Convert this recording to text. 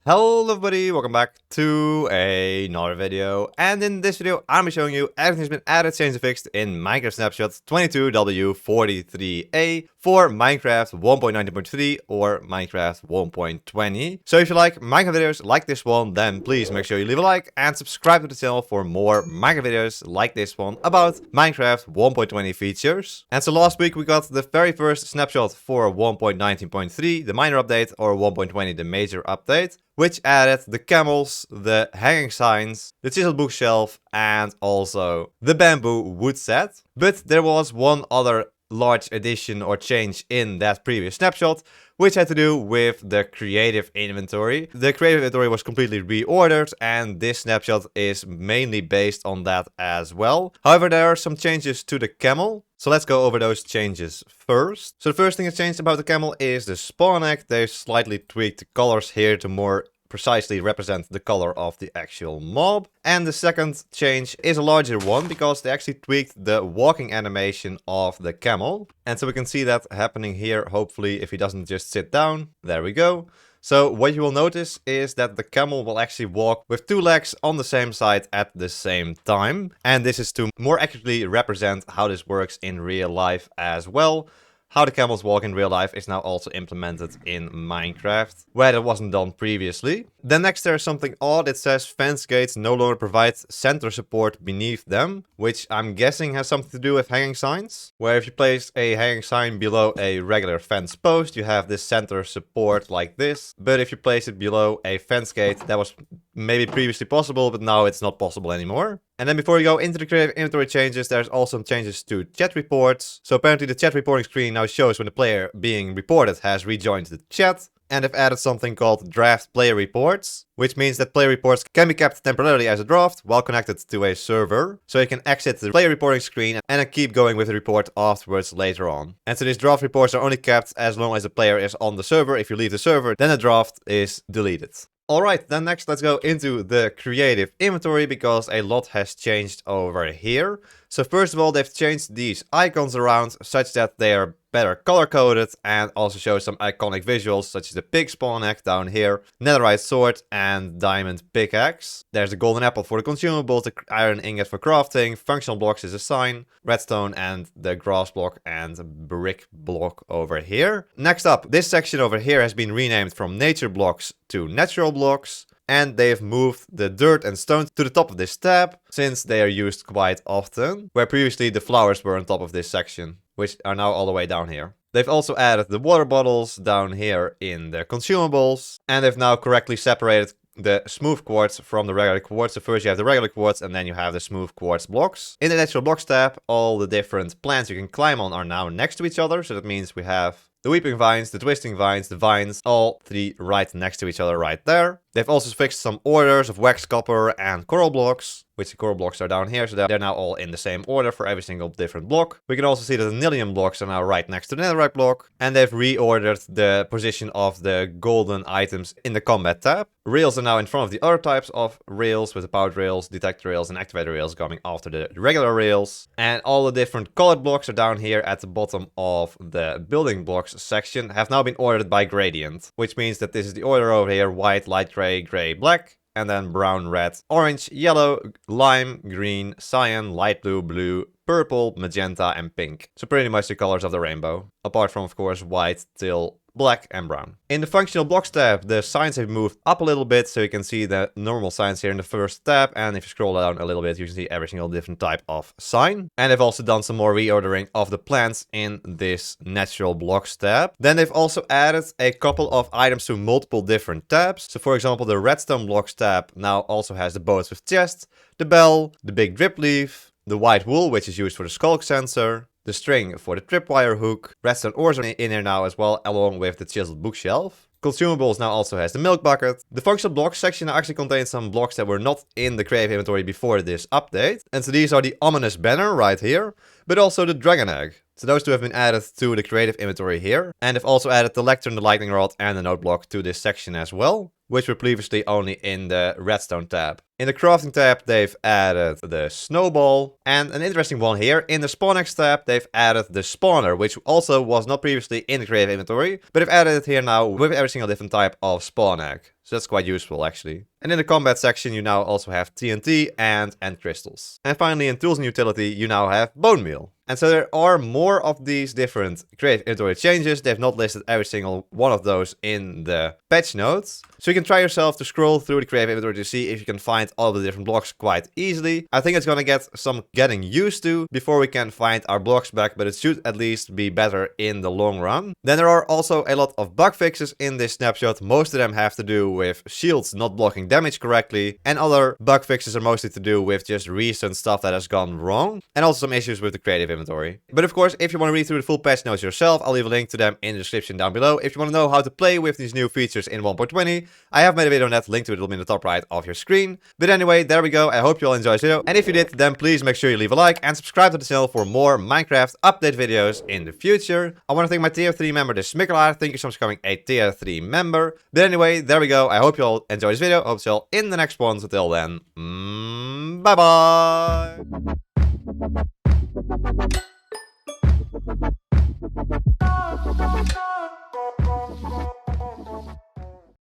Hello everybody, welcome back to another video, and in this video I'm showing you everything that's been added, changed and fixed in Minecraft Snapshot 22w43a for Minecraft 1.19.3 or Minecraft 1.20. So if you like Minecraft videos like this one, then please make sure you leave a like and subscribe to the channel for more Minecraft videos like this one about Minecraft 1.20 features. And so last week we got the very first snapshot for 1.19.3, the minor update, or 1.20, the major update, which added the camels, the hanging signs, the chiseled bookshelf, and also the bamboo wood set. But there was one other large addition or change in that previous snapshot, which had to do with the creative inventory. The creative inventory was completely reordered, and this snapshot is mainly based on that as well. However, there are some changes to the camel. So let's go over those changes first. So the first thing that changed about the camel is the spawn egg. They've slightly tweaked the colors here to more precisely represent the color of the actual mob. And the second change is a larger one because they actually tweaked the walking animation of the camel. And so we can see that happening here, hopefully, if he doesn't just sit down. There we go. So what you will notice is that the camel will actually walk with two legs on the same side at the same time. And this is to more accurately represent how this works in real life as well. How the camels walk in real life is now also implemented in Minecraft, where that wasn't done previously. Then next there's something odd. It says fence gates no longer provide center support beneath them, which I'm guessing has something to do with hanging signs, where if you place a hanging sign below a regular fence post, you have this center support like this. But if you place it below a fence gate, that was maybe previously possible, but now it's not possible anymore. And then before we go into the creative inventory changes, there's also some changes to chat reports. So apparently the chat reporting screen now shows when the player being reported has rejoined the chat. And they've added something called draft player reports, which means that player reports can be kept temporarily as a draft while connected to a server. So you can exit the player reporting screen and then keep going with the report afterwards later on. And so these draft reports are only kept as long as the player is on the server. If you leave the server, then the draft is deleted. Alright, then next let's go into the creative inventory because a lot has changed over here. So first of all, they've changed these icons around such that they are better color coded and also show some iconic visuals such as the pig spawn egg down here, netherite sword and diamond pickaxe. There's the golden apple for the consumables, the iron ingot for crafting, functional blocks is a sign, redstone and the grass block and brick block over here. Next up, this section over here has been renamed from nature blocks to natural blocks. And they've moved the dirt and stones to the top of this tab, since they are used quite often, where previously the flowers were on top of this section, which are now all the way down here. They've also added the water bottles down here in the consumables, and they've now correctly separated the smooth quartz from the regular quartz. So first you have the regular quartz and then you have the smooth quartz blocks. In the natural blocks tab, all the different plants you can climb on are now next to each other. So that means we have the weeping vines, the twisting vines, the vines, all three right next to each other right there. They've also fixed some orders of wax, copper, and coral blocks, which the coral blocks are down here, so they're now all in the same order for every single different block. We can also see that the nillium blocks are now right next to the netherite block, and they've reordered the position of the golden items in the combat tab. Rails are now in front of the other types of rails, with the powered rails, detect rails, and activator rails coming after the regular rails. And all the different colored blocks are down here at the bottom of the building blocks section, have now been ordered by gradient, which means that this is the order over here: white, light gray, gray, black, and then brown, red, orange, yellow, lime, green, cyan, light blue, blue, purple, magenta, and pink. So pretty much the colors of the rainbow, apart from, of course, white, teal, black, and brown. In the functional blocks tab, the signs have moved up a little bit, so you can see the normal signs here in the first tab, and if you scroll down a little bit, you can see every single different type of sign. And they've also done some more reordering of the plants in this natural blocks tab. Then they've also added a couple of items to multiple different tabs. So for example, the redstone blocks tab now also has the boats with chests, the bell, the big drip leaf, the white wool, which is used for the skulk sensor, the string for the tripwire hook, redstone ores are in here now as well, along with the chiseled bookshelf. Consumables now also has the milk bucket. The functional blocks section actually contains some blocks that were not in the creative inventory before this update. And so these are the ominous banner right here, but also the dragon egg. So those two have been added to the creative inventory here. And they've also added the lectern, the lightning rod, and the note block to this section as well, which were previously only in the redstone tab. In the crafting tab, they've added the snowball. And an interesting one here, in the spawn eggs tab, they've added the spawner, which also was not previously in the creative inventory, but they've added it here now with every single different type of spawn egg. So that's quite useful actually. And in the combat section, you now also have TNT and end crystals. And finally, in tools and utility, you now have bone meal. And so there are more of these different creative inventory changes. They've not listed every single one of those in the patch notes. So you can try yourself to scroll through the creative inventory to see if you can find all the different blocks quite easily. I think it's gonna get some getting used to before we can find our blocks back, but it should at least be better in the long run. Then there are also a lot of bug fixes in this snapshot. Most of them have to do with shields not blocking damage correctly, and other bug fixes are mostly to do with just recent stuff that has gone wrong, and also some issues with the creative inventory. But of course, if you want to read through the full patch notes yourself, I'll leave a link to them in the description down below. If you want to know how to play with these new features in 1.20, I have made a video on that. Link to it will be in the top right of your screen. But anyway, there we go. I hope you all enjoyed this video. And if you did, then please make sure you leave a like and subscribe to the channel for more Minecraft update videos in the future. I want to thank my tier 3 member, this Smikkelaar. Thank you so much for becoming a tier 3 member. But anyway, there we go. I hope you all enjoyed this video. Hope to see you all in the next one. Until then, bye bye.